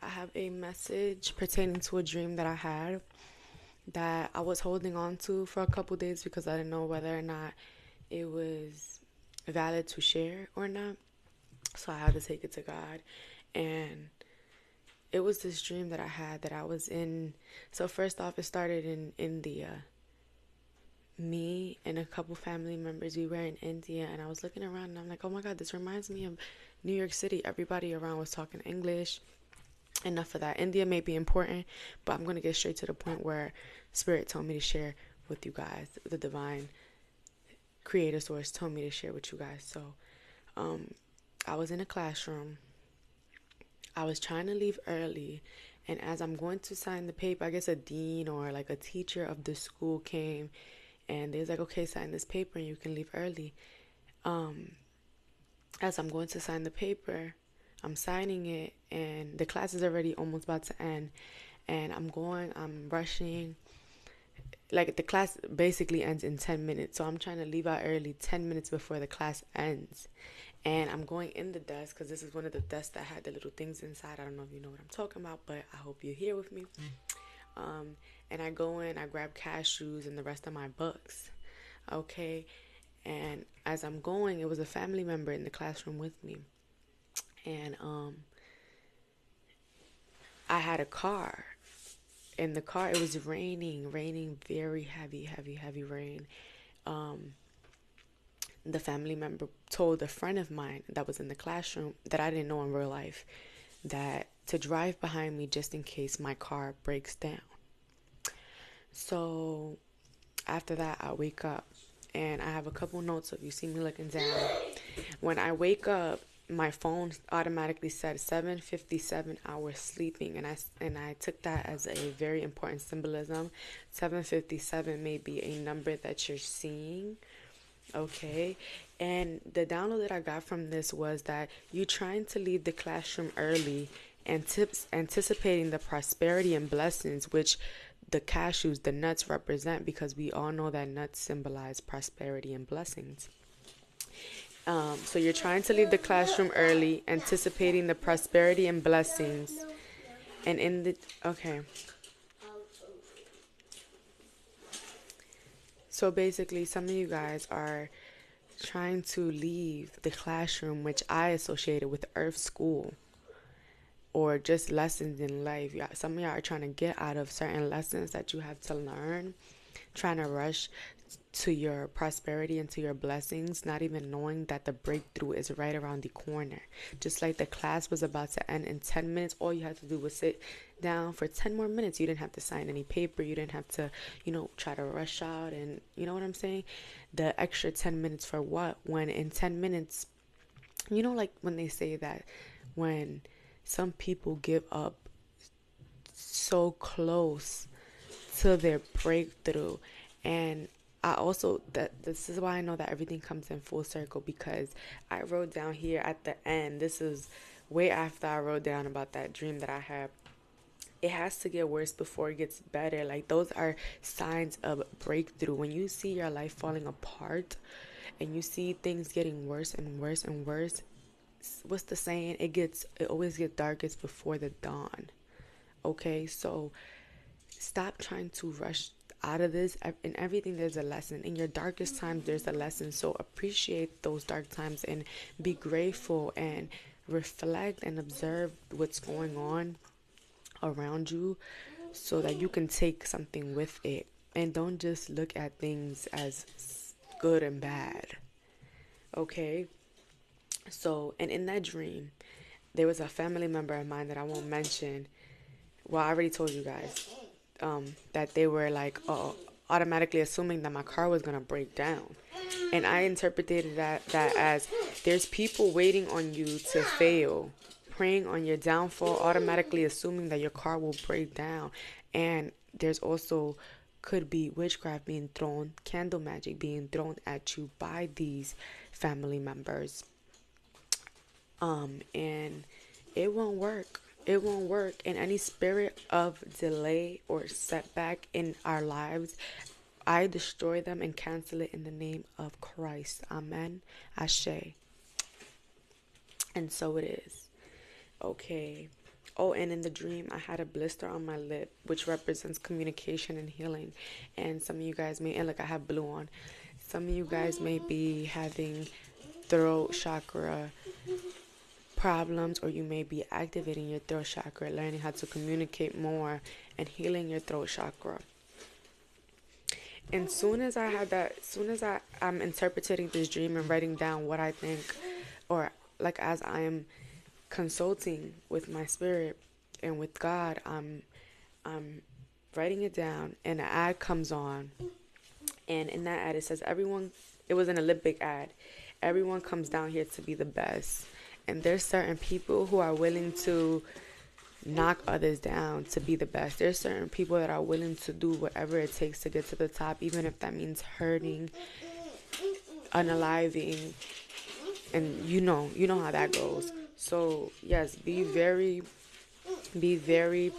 I have a message pertaining to a dream that I had that I was holding on to for a couple days because I didn't know whether or not it was valid to share or not. So I had to take it to God. And it was this dream that I had that I was in. So, first off, it started in India. Me and a couple family members, we were in India, and I was looking around and I'm like, oh my God, this reminds me of New York City. Everybody around was talking English. Enough of that. India may be important, but I'm going to get straight to the point where Spirit told me to share with you guys. The divine creator source told me to share with you guys. So, um, I was in a classroom. I was trying to leave early, and as I'm going to sign the paper, I guess a dean or like a teacher of the school came, and they was like, "Okay, sign this paper, and you can leave early." Um, as I'm going to sign the paper, I'm signing it, and the class is already almost about to end, and I'm rushing. Like the class basically ends in 10 minutes, so I'm trying to leave out early 10 minutes before the class ends. And I'm going in the desk because this is one of the desks that had the little things inside. I don't know if you know what I'm talking about, but I hope you're here with me. Um, and I go in, I grab cashews and the rest of my books. Okay. And as I'm going, it was a family member in the classroom with me. And I had a car. In the car, it was raining very heavy rain. Um, the family member told a friend of mine that was in the classroom that I didn't know in real life that to drive behind me just in case my car breaks down. So after that, I wake up and I have a couple notes of you see me looking down. When I wake up, my phone automatically said 7:57 hours sleeping, and I took that as a very important symbolism. 7:57 may be a number that you're seeing. Okay. And the download that I got from this was that you trying to leave the classroom early and anticipating the prosperity and blessings which the cashews, the nuts represent, because we all know that nuts symbolize prosperity and blessings. So you're trying to leave the classroom early, anticipating the prosperity and blessings. And in the, okay. So basically, some of you guys are trying to leave the classroom, which I associated with Earth School or just lessons in life. Some of y'all are trying to get out of certain lessons that you have to learn, trying to rush to your prosperity and to your blessings, not even knowing that the breakthrough is right around the corner. Just like the class was about to end in 10 minutes, all you had to do was sit down for 10 more minutes. You didn't have to sign any paper. You didn't have to, try to rush out. And you know what I'm saying? The extra 10 minutes for what? When in 10 minutes, like when they say that when some people give up so close to their breakthrough. And I also, that this is why I know that everything comes in full circle, because I wrote down here at the end, this is way after I wrote down about that dream that I had. It has to get worse before it gets better. Like, those are signs of breakthrough. When you see your life falling apart and you see things getting worse and worse and worse, what's the saying? It always gets darkest before the dawn. Okay, so stop trying to rush out of this. In everything there's a lesson. In your darkest times there's a lesson. So appreciate those dark times and be grateful and reflect and observe what's going on around you so that you can take something with it, and don't just look at things as good and bad. Okay. So, and in that dream there was a family member of mine that I won't mention. Well, I already told you guys that they were like automatically assuming that my car was gonna break down, and I interpreted that as there's people waiting on you to fail, preying on your downfall, automatically assuming that your car will break down. And there's also could be witchcraft being thrown, candle magic being thrown at you by these family members. And it won't work. It won't work. And any spirit of delay or setback in our lives, I destroy them and cancel it in the name of Christ. Amen. Ashe. And so it is. Okay. Oh, and in the dream, I had a blister on my lip, which represents communication and healing. And some of you guys may, and look, I have blue on. Some of you guys may be having throat chakra problems, or you may be activating your throat chakra, learning how to communicate more and healing your throat chakra. And soon as I had that, soon as I'm interpreting this dream and writing down what I think, or like as I am consulting with my spirit and with God, I'm writing it down, and an ad comes on, and in that ad it says everyone. It was an Olympic ad. Everyone comes down here to be the best, and there's certain people who are willing to knock others down to be the best. There's certain people that are willing to do whatever it takes to get to the top, even if that means hurting, unaliving, and you know how that goes. So yes, be very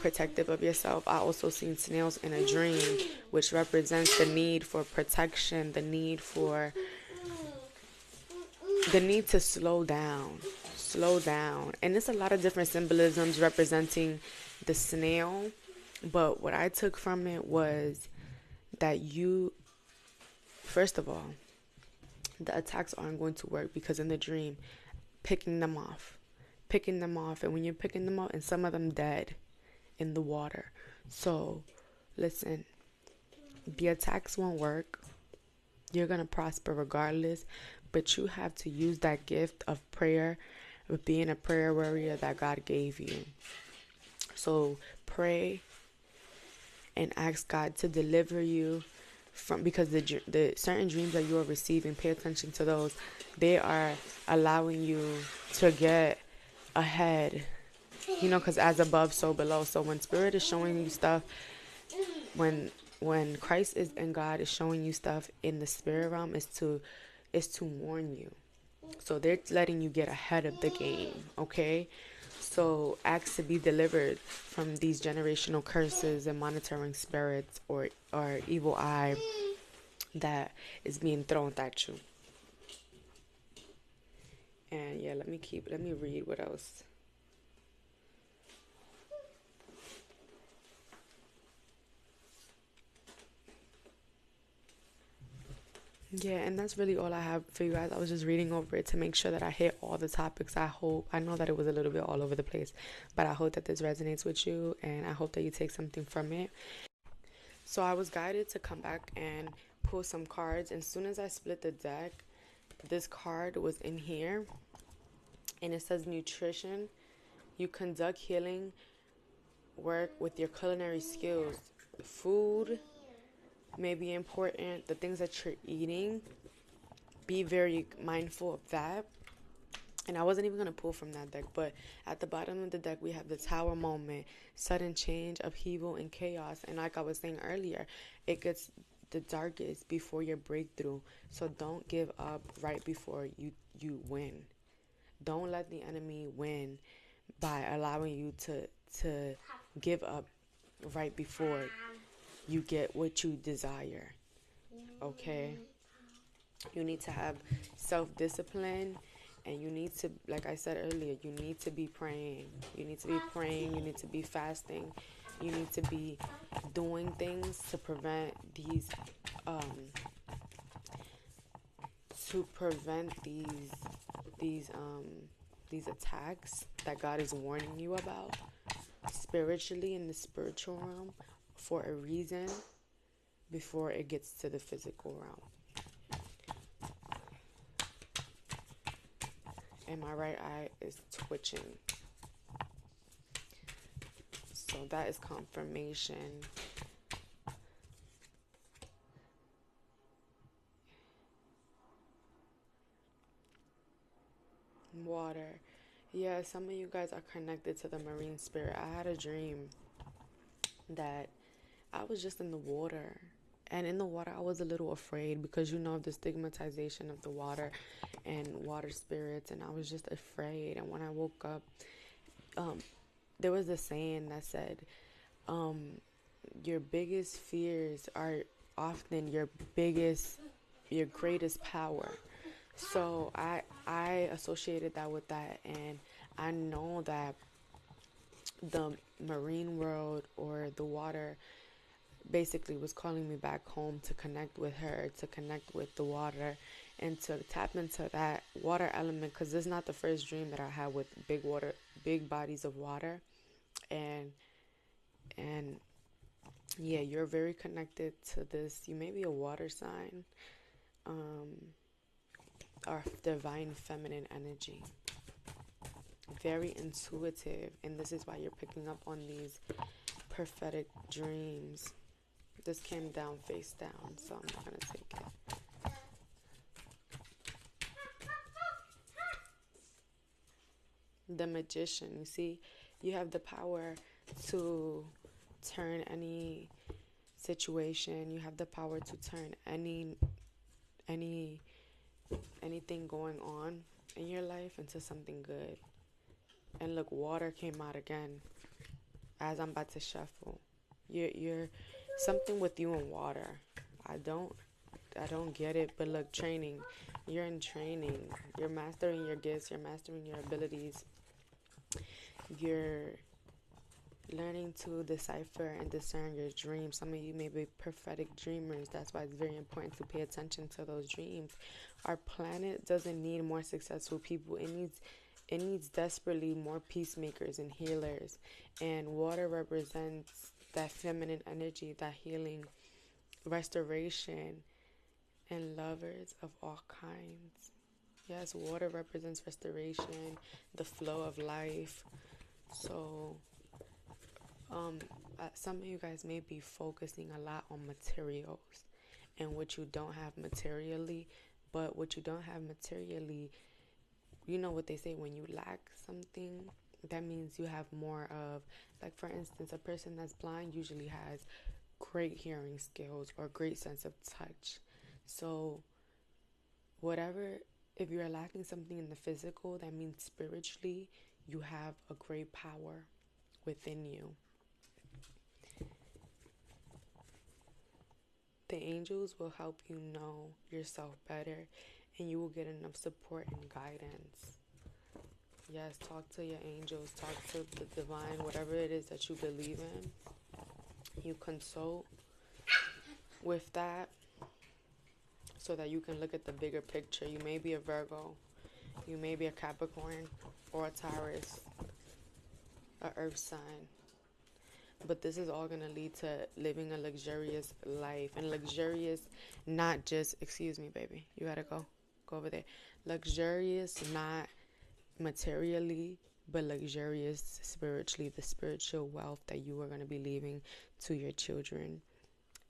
protective of yourself. I also seen snails in a dream, which represents the need for protection, the need to slow down. And it's a lot of different symbolisms representing the snail, but what I took from it was that you, first of all, the attacks aren't going to work, because in the dream, picking them off, and when you're picking them off, and some of them dead in the water. So listen, the attacks won't work. You're going to prosper regardless, but you have to use that gift of prayer, of being a prayer warrior that God gave you. So pray and ask God to deliver you from, because the certain dreams that you are receiving, pay attention to those. They are allowing you to get ahead, because as above, so below. So when spirit is showing you stuff, when Christ is and God is showing you stuff in the spirit realm, is to warn you. So they're letting you get ahead of the game, okay? So ask to be delivered from these generational curses and monitoring spirits, or evil eye that is being thrown at you. And yeah, let me read what else. Yeah, and that's really all I have for you guys. I was just reading over it to make sure that I hit all the topics. I know that it was a little bit all over the place, but I hope that this resonates with you, and I hope that you take something from it. So I was guided to come back and pull some cards, and as soon as I split the deck, this card was in here, and it says nutrition. You conduct healing work with your culinary skills. Food may be important. The things that you're eating, be very mindful of that. And I wasn't even going to pull from that deck, but at the bottom of the deck, we have the Tower moment, sudden change, upheaval, and chaos. And like I was saying earlier, it gets the darkest before your breakthrough. So don't give up right before you win. Don't let the enemy win by allowing you to give up right before you get what you desire. Okay? You need to have self-discipline, and you need to, like I said earlier, you need to be praying. You need to be praying. You need to be fasting. You need to be doing things to prevent these attacks that God is warning you about spiritually, in the spiritual realm, for a reason, before it gets to the physical realm. And my right eye is twitching. So that is confirmation. Water. Yeah, some of you guys are connected to the marine spirit. I had a dream that I was just in the water. And in the water, I was a little afraid, because the stigmatization of the water and water spirits. And I was just afraid. And when I woke up, there was a saying that said, your biggest fears are often your greatest power. So I associated that with that, and I know that the marine world or the water basically was calling me back home to connect with her, to connect with the water, and to tap into that water element, because this is not the first dream that I had with big bodies of water. And and yeah, you're very connected to this. You may be a water sign, um or divine feminine energy, very intuitive, and this is why you're picking up on these prophetic dreams. This came down face down, so I'm not gonna take it. The magician, you see, you have the power to turn any situation. You have the power to turn any anything going on in your life into something good. And look, water came out again as I'm about to shuffle. You're something with you and water. I don't I don't get it, but look, training. You're in training. You're mastering your gifts, you're mastering your abilities. You're learning to decipher and discern your dreams. Some of you may be prophetic dreamers. That's why it's very important to pay attention to those dreams. Our planet doesn't need more successful people. It needs desperately more peacemakers and healers. And water represents that feminine energy, that healing, restoration, and lovers of all kinds. Yes, water represents restoration, the flow of life. So, some of you guys may be focusing a lot on materials and what you don't have materially, but what you don't have materially, you know what they say, when you lack something, that means you have more of, like, for instance, a person that's blind usually has great hearing skills or great sense of touch. So, whatever, if you're lacking something in the physical, that means spiritually you have a great power within you. The angels will help you know yourself better, and you will get enough support and guidance. Yes, talk to your angels, talk to the divine, whatever it is that you believe in. You consult with that so that you can look at the bigger picture. You may be a Virgo, you may be a Capricorn or a Taurus, a earth sign. But this is all going to lead to living a luxurious life. And luxurious, not just, excuse me, baby, you gotta go over there. Luxurious, not materially, but luxurious spiritually, the spiritual wealth that you are going to be leaving to your children,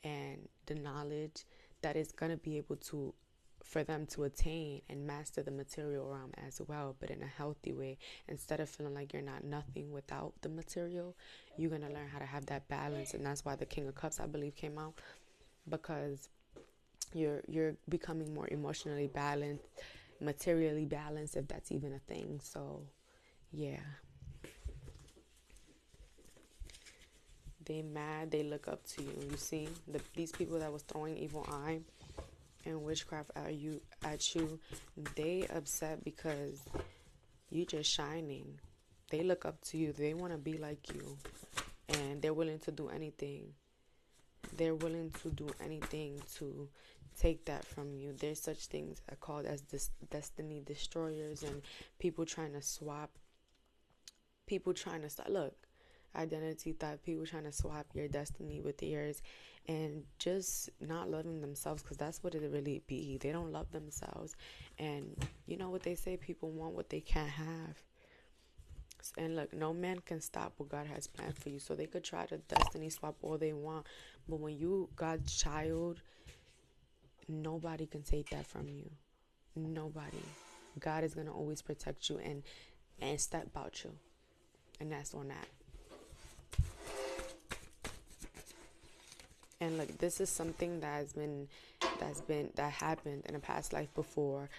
and the knowledge that is going to be able to, for them to attain and master the material realm as well, but in a healthy way. Instead of feeling like you're not nothing without the material, you're going to learn how to have that balance. And that's why the King of Cups, I believe, came out, because you're becoming more emotionally balanced, materially balanced, if that's even a thing. So yeah, they mad, they look up to you. You see, these people that was throwing evil eye and witchcraft at you, they upset because you just shining. They look up to you, they want to be like you, and they're willing to do anything. They're willing to do anything to take that from you. There's such things called as destiny destroyers, and people trying to swap, look, identity theft, people trying to swap your destiny with yours, and just not loving themselves, because that's what it really be. They don't love themselves. And you know what they say, people want what they can't have. And look, no man can stop what God has planned for you. So they could try to destiny swap all they want, but when you God's child, nobody can take that from you. Nobody. God is gonna always protect you and step about you, and that's on that. And like, this is something that happened in a past life before.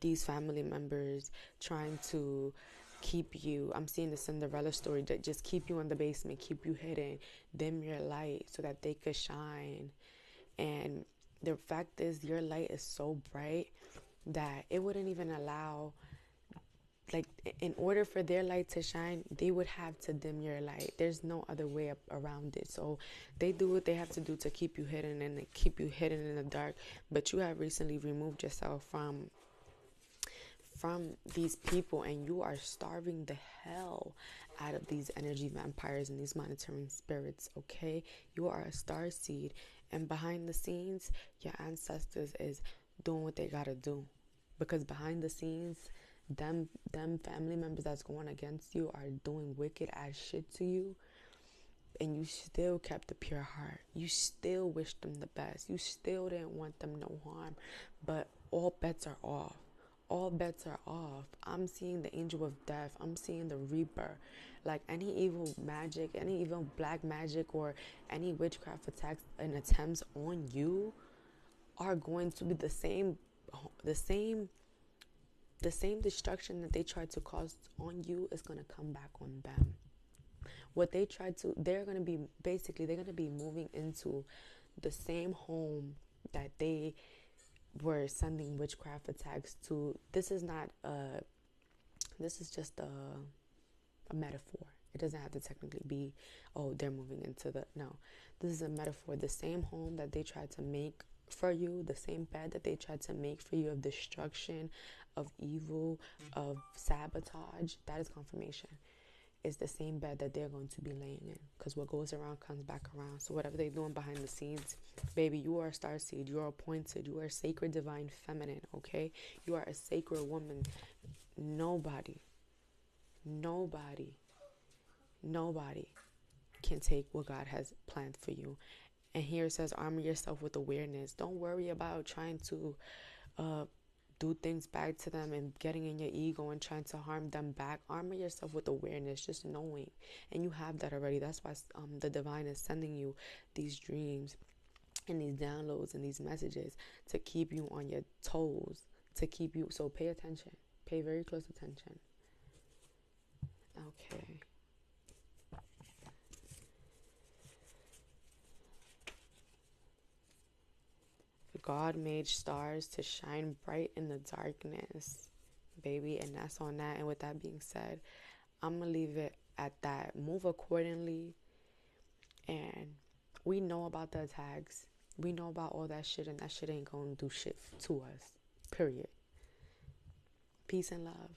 These family members trying to keep you. I'm seeing the Cinderella story, that just keep you in the basement, keep you hidden, dim your light so that they could shine. And the fact is, your light is so bright that it wouldn't even allow like, in order for their light to shine, they would have to dim your light. There's no other way around it. So they do what they have to do to keep you hidden and to keep you hidden in the dark. But you have recently removed yourself from these people, and you are starving the hell out of these energy vampires and these monitoring spirits. Okay, you are a star seed, and behind the scenes your ancestors is doing what they gotta do, because behind the scenes them family members that's going against you are doing wicked ass shit to you, and you still kept a pure heart. You still wished them the best. You still didn't want them no harm. But all bets are off. All bets are off. I'm seeing the angel of death. I'm seeing the reaper. Like, any evil magic, any evil black magic, or any witchcraft attacks and attempts on you are going to be the same the same destruction that they tried to cause on you is going to come back on them. What they tried to, they're going to be, basically they're going to be moving into the same home that they were sending witchcraft attacks to. This is not this is just a metaphor. It doesn't have to technically be, oh, they're moving into the, no, this is a metaphor. The same home that they tried to make for you, the same bed that they tried to make for you of destruction, of evil, of sabotage, that is confirmation. Is the same bed that they're going to be laying in, because what goes around comes back around. So whatever they're doing behind the scenes, baby, you are a star seed. You are appointed. You are a sacred divine feminine. Okay, you are a sacred woman. Nobody, nobody, nobody can take what God has planned for you. And here it says, armor yourself with awareness. Don't worry about trying to uh, do things back to them and getting in your ego and trying to harm them back. Armor yourself with awareness, just knowing. And you have that already. That's why the divine is sending you these dreams and these downloads and these messages to keep you on your toes, to keep you. So pay attention. Pay very close attention. Okay. God made stars to shine bright in the darkness, baby, and that's on that. And with that being said, I'm gonna leave it at that. Move accordingly, and we know about the attacks. We know about all that shit, and that shit ain't gonna do shit to us. Period. Peace and love.